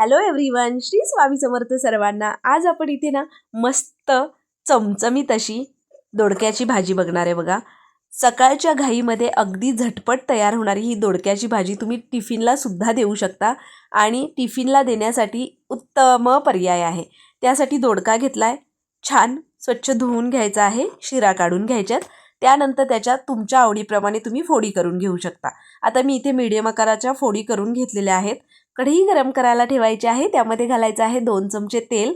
Hello everyone, Shri Swami Samarth सर्वांना। आज आपण इथे ना मस्त चमचमीत अशी दोडक्याची भाजी बघणार आहे बघा। सकाळच्या घाईमध्ये अगदी झटपट तयार होणारी ही दोडक्याची भाजी तुम्ही टिफिनला सुद्धा देऊ शकता आणि टिफिनला देण्यासाठी उत्तम पर्याय आहे। त्यासाठी दोडका घेतलाय, छान स्वच्छ धुवून घ्यायचा आहे, शिरा काढून घ्यायच्यात। त्यानंतर त्याच्यात तुमच्या आवडीप्रमाणे तुम्ही फोडी करून घेऊ शकता। आता मी इथे मीडियम आकाराच्या फोडी करून घेतलेल्या आहेत। कढई गरम करायला ठेवायची आहे, त्यामध्ये घालायचं आहे 2 चमचे तेल।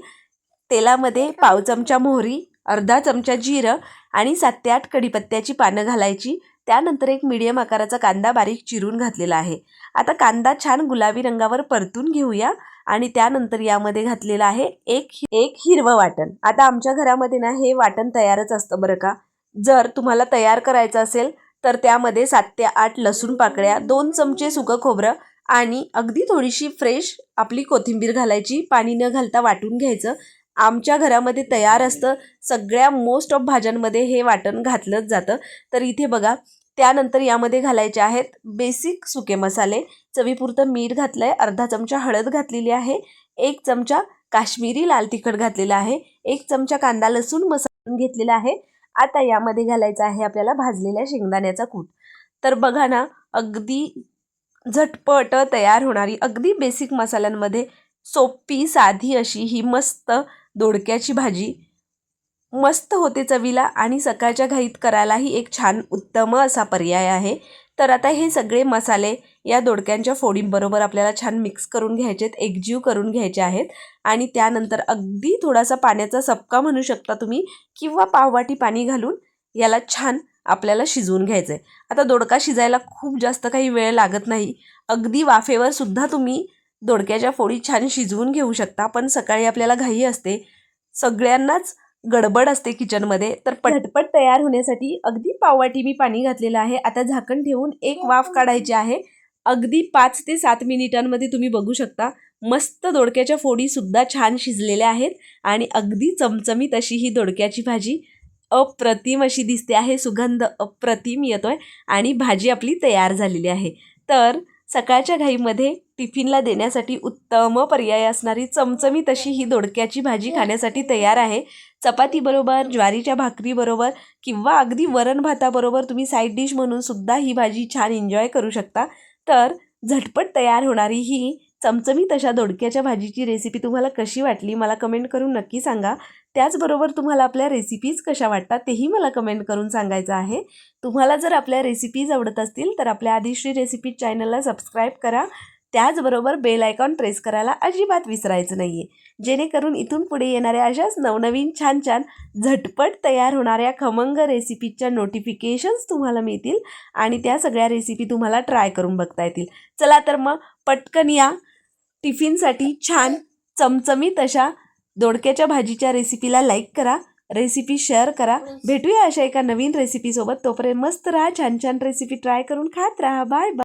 तेलामध्ये पाव चमचा मोहरी, अर्धा चमचा जिरं आणि 7 ते 8 कढीपत्त्याची पानं घालायची। त्यानंतर एक मीडियम आकाराचा कांदा बारीक चिरून घातलेला आहे। आता कांदा छान गुलाबी रंगावर परतून घेऊया आणि त्यानंतर यामध्ये घातलेला आहे एक हिरवं वाटण। आता आमच्या घरामध्ये ना हे वाटण तयारच असतं बरं का। जर तुम्हाला तयार करायचं असेल तर त्यामध्ये 7 ते 8 लसूण पाकळ्या, 2 चमचे सुकं खोबरं आणि अगदी थोडीशी फ्रेश आपली कोथिंबीर घालायची। पाणी न घालता वाटून घ्यायचं। आमच्या घरामध्ये तयार असतं, सगळ्या मोस्ट ऑफ भाज्यांमध्ये हे वाटण घातलंच जातं। तर इथे बघा, त्यानंतर यामध्ये घालायचे आहेत बेसिक सुके मसाले। चवीपुरतं मीठ घातलंय, अर्धा चमचा हळद घातलेली आहे, 1 चमचा काश्मीरी लाल तिखट घातलेला आहे, 1 चमचा कांदा लसूण मसाला घेतलेला आहे। आता यामध्ये घालायचा आहे आपल्याला भाजलेल्या शेंगदाण्याचा कूट। तर बघा ना, अगदी झटपट तयार होणारी, अगदी बेसिक मसाल्यांमध्ये सोपी साधी अशी ही मस्त दोडक्याची भाजी मस्त होते चवीला आणि सकाळच्या घाईत करायलाही एक छान उत्तम असा पर्याय आहे। तर आता हे सगळे मसाले या दोडक्यांच्या फोडींबरोबर आपल्याला छान मिक्स करून घ्यायचेत, एकजीव करून घ्यायचे आहेत आणि त्यानंतर अगदी थोडासा पाण्याचा सपका म्हणू शकता तुम्ही किंवा पाववाटी पाणी घालून याला छान आपल्याला शिजवून घ्यायचं आहे। आता दोडका शिजायला खूप जास्त काही वेळ लागत नाही, अगदी वाफेवर सुद्धा तुम्ही दोडक्याच्या फोडी छान शिजवून घेऊ शकता। पण सकाळी आपल्याला घाई असते, सगळ्यांनाच गडबड असते किचनमध्ये, तर पटपट तयार होण्यासाठी अगदी पाववाटी मी पाणी घातलेलं आहे। आता झाकण ठेवून एक वाफ काढायची आहे। अगदी 5 ते 7 मिनिटांमध्ये तुम्ही बघू शकता मस्त दोडक्याच्या फोडी सुद्धा छान शिजलेल्या आहेत आणि अगदी चमचमीत अशी ही दोडक्याची भाजी अप्रतिम अशी दिसते आहे। सुगंध अप्रतिम येतोय आणि भाजी आपली तयार झालेली आहे। तर सकाळच्या घाईमध्ये टिफिनला देण्यासाठी उत्तम पर्याय असणारी चमचमीत अशी ही दोडक्याची भाजी खाण्यासाठी तयार आहे। चपाती बरोबर, ज्वारीच्या भाकरी बरोबर किंवा अगदी वरण भाताबरोबर तुम्ही साईड डिश म्हणून सुद्धा ही भाजी छान एन्जॉय करू शकता। तर झटपट तयार होणारी ही चमचमीत अशा दोडक्याच्या भाजीची रेसिपी तुम्हाला कशी वाटली मला कमेंट करून नक्की सांगा। त्याचबरोबर तुम्हाला आपल्या रेसिपीज कशा वाटतात तेही मला कमेंट करून सांगायचं आहे। तुम्हाला जर आपल्या रेसिपीज आवडत असतील तर आपल्या आदिश्री रेसिपीज चॅनलला सबस्क्राईब करा। त्याचबरोबर बेल आयकॉन प्रेस करायला अजिबात विसरायचं नाही आहे, जेणेकरून इथून पुढे येणाऱ्या अशाच नवनवीन छान छान झटपट तयार होणाऱ्या खमंग रेसिपीजच्या नोटिफिकेशन्स तुम्हाला मिळतील आणि त्या सगळ्या रेसिपी तुम्हाला ट्राय करून बघता येतील। चला तर मग पटकन या टिफिनसाठी छान चमचमीत अशा दोडक्याच्या भाजीच्या रेसिपीला लाईक करा, रेसिपी शेअर करा। भेटूया अशा एका नवीन रेसिपीसोबत। तोपर्यंत मस्त राहा, छान छान रेसिपी ट्राय करून खात राहा। Bye bye.